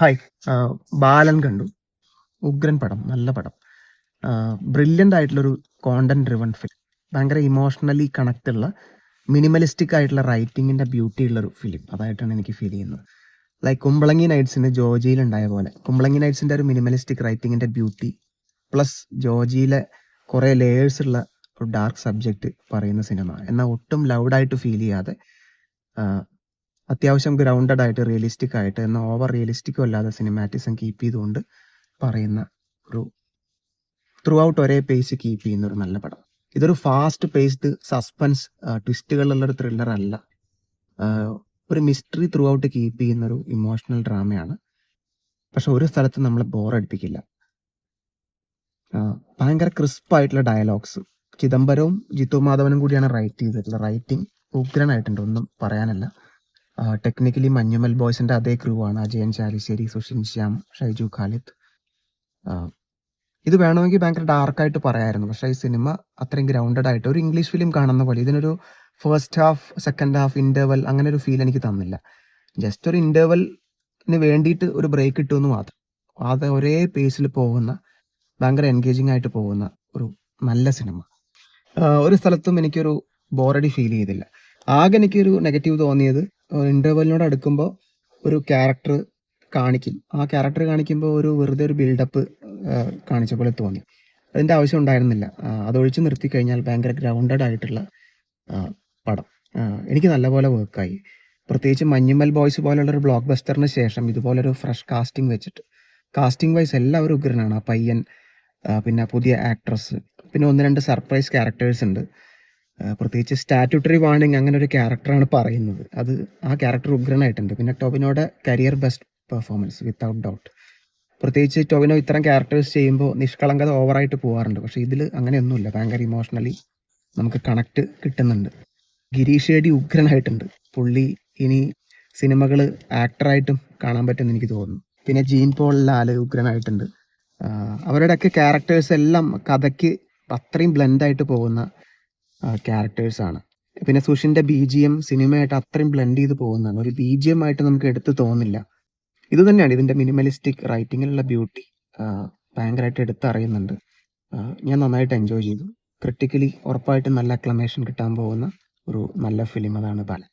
Hi. ബാലൻ കണ്ടു. ഉഗ്രൻ പടം. നല്ല പടം. ബ്രില്യൻ്റ് ആയിട്ടുള്ളൊരു കോണ്ടന്റ് ഡ്രിവൺ ഫിലിം. ഭയങ്കര ഇമോഷണലി കണക്റ്റ് ഉള്ള മിനിമലിസ്റ്റിക് ആയിട്ടുള്ള റൈറ്റിങ്ങിന്റെ ബ്യൂട്ടി ഉള്ളൊരു ഫിലിം. അതായിട്ടാണ് എനിക്ക് ഫീൽ ചെയ്യുന്നത്. ലൈക്ക് കുമ്പളങ്ങി നൈറ്റ്സിന് ജോജിയിൽ ഉണ്ടായ പോലെ കുമ്പളങ്ങി നൈറ്റ്സിന്റെ ഒരു മിനിമലിസ്റ്റിക് റൈറ്റിങ്ങിന്റെ ബ്യൂട്ടി പ്ലസ് ജോജിയിലെ കുറെ ലേയേഴ്സ് ഉള്ള ഒരു ഡാർക്ക് സബ്ജക്റ്റ് പറയുന്ന സിനിമ. എന്നാൽ ഒട്ടും ലൗഡായിട്ട് ഫീൽ ചെയ്യാതെ അത്യാവശ്യം ഗ്രൗണ്ടഡ് ആയിട്ട് റിയലിസ്റ്റിക് ആയിട്ട് എന്നാൽ ഓവർ റിയലിസ്റ്റിക്കും അല്ലാതെ സിനിമാറ്റിസം കീപ്പ് ചെയ്തുകൊണ്ട് പറയുന്ന ഒരു ത്രൂ ഔട്ട് ഒരേ പേസ് കീപ്പ് ചെയ്യുന്ന ഒരു നല്ല പടം. ഇതൊരു ഫാസ്റ്റ് പേസ്ഡ് സസ്പെൻസ് ട്വിസ്റ്റുകളുള്ള ഒരു ത്രില്ലർ അല്ല. ഒരു മിസ്റ്ററി ത്രൂ ഔട്ട് കീപ്പ് ചെയ്യുന്ന ഒരു ഇമോഷണൽ ഡ്രാമയാണ്. പക്ഷെ ഒരു സ്ഥലത്ത് നമ്മളെ ബോറടിപ്പിക്കില്ല. ഭയങ്കര ക്രിസ്പ് ആയിട്ടുള്ള ഡയലോഗ്സ്. ചിദംബരവും ജിത്തു മാധവനും കൂടിയാണ് റൈറ്റ് ചെയ്തിട്ടുള്ള റൈറ്റിംഗ് ഉഗ്രനായിട്ടുണ്ട്, ഒന്നും പറയാനല്ല. ടെക്നിക്കലി മഞ്ഞുമൽ ബോയ്സിന്റെ അതേ ക്രൂ ആണ്. അജയൻ ചാലിശ്ശേരി, സുഷിൻ ശ്യാം, ഷൈജു ഖാലിദ്. ഇത് വേണമെങ്കിൽ ഭയങ്കര ഡാർക്കായിട്ട് പറയായിരുന്നു, പക്ഷേ ഈ സിനിമ അത്രയും ഗ്രൗണ്ടഡ് ആയിട്ട് ഒരു ഇംഗ്ലീഷ് ഫിലിം കാണുന്ന പോലെ ഇതിനൊരു first half second half interval അങ്ങനെ ഒരു ഫീൽ എനിക്ക് തന്നില്ല. ജസ്റ്റ് ഒരു ഇന്റർവെലിന് വേണ്ടിയിട്ട് ഒരു ബ്രേക്ക് കിട്ടുമെന്ന് മാത്രം. അത് ഒരേ പേസിൽ പോകുന്ന ഭയങ്കര എൻഗേജിങ് ആയിട്ട് പോകുന്ന ഒരു നല്ല സിനിമ. ഒരു സ്ഥലത്തും എനിക്കൊരു ബോറടി ഫീൽ ചെയ്തില്ല. ആകെ എനിക്കൊരു നെഗറ്റീവ് തോന്നിയത് ഇന്റർവെലിനോട് അടുക്കുമ്പോൾ ഒരു ക്യാരക്ടർ കാണിക്കും. ആ ക്യാരക്ടർ കാണിക്കുമ്പോൾ ഒരു വെറുതെ ഒരു ബിൽഡപ്പ് കാണിച്ച പോലെ തോന്നി. അതിൻ്റെ ആവശ്യം ഉണ്ടായിരുന്നില്ല. അതൊഴിച്ച് നിർത്തി കഴിഞ്ഞാൽ ഭയങ്കര ഗ്രൗണ്ടഡ് ആയിട്ടുള്ള പടം എനിക്ക് നല്ലപോലെ വർക്കായി. പ്രത്യേകിച്ച് മഞ്ഞുമൽ ബോയ്സ് പോലുള്ള ഒരു ബ്ലോക്ക് ബസ്റ്ററിന് ശേഷം ഇതുപോലൊരു ഫ്രഷ് കാസ്റ്റിംഗ് വെച്ചിട്ട്, കാസ്റ്റിംഗ് വൈസ് എല്ലാവരും ഉഗ്രനാണ്. ആ പയ്യൻ, പിന്നെ പുതിയ ആക്ട്രസ്, പിന്നെ ഒന്ന് രണ്ട് സർപ്രൈസ് ക്യാരക്ടേഴ്സ് ഉണ്ട്. പ്രത്യേകിച്ച് സ്റ്റാറ്റ്യൂട്ടറി വാർണിംഗ് അങ്ങനെ ഒരു ക്യാരക്ടറാണ് പറയുന്നത്. അത് ആ ക്യാരക്ടർ ഉഗ്രനായിട്ടുണ്ട്. പിന്നെ ടൊവിനോയുടെ career best performance without doubt. പ്രത്യേകിച്ച് ടൊവിനോ ഇത്തരം ക്യാരക്ടേഴ്സ് ചെയ്യുമ്പോൾ നിഷ്കളങ്കത ഓവറായിട്ട് പോകാറുണ്ട്. പക്ഷെ ഇതിൽ അങ്ങനെയൊന്നുമില്ല. ഭയങ്കര ഇമോഷണലി നമുക്ക് കണക്ട് കിട്ടുന്നുണ്ട്. ഗിരീഷ് ഷേഡി ഉഗ്രനായിട്ടുണ്ട്. പുള്ളി ഇനി സിനിമകൾ ആക്ടറായിട്ടും കാണാൻ പറ്റുമെന്ന് എനിക്ക് തോന്നുന്നു. പിന്നെ ജീൻ പോൾ ലാല് ഉഗ്രനായിട്ടുണ്ട്. അവരുടെയൊക്കെ ക്യാരക്ടേഴ്സ് എല്ലാം കഥയ്ക്ക് അത്രയും ബ്ലെൻഡായിട്ട് പോകുന്ന ക്യാരക്ടേഴ്സാണ്. പിന്നെ സുഷിൻ്റെ BGM സിനിമയായിട്ട് അത്രയും ബ്ലെൻഡ് ചെയ്ത് പോകുന്നതാണ്. ഒരു BGM ആയിട്ട് നമുക്ക് എടുത്ത് തോന്നില്ല. ഇത് തന്നെയാണ് ഇതിൻ്റെ മിനിമലിസ്റ്റിക് റൈറ്റിങ്ങിലുള്ള ബ്യൂട്ടി. ഭയങ്കരമായിട്ട് എടുത്തറിയുന്നുണ്ട്. ഞാൻ നന്നായിട്ട് എൻജോയ് ചെയ്തു. ക്രിട്ടിക്കലി ഉറപ്പായിട്ടും നല്ല അക്ലമേഷൻ കിട്ടാൻ പോകുന്ന ഒരു നല്ല ഫിലിം. അതാണ് ബാലൻ.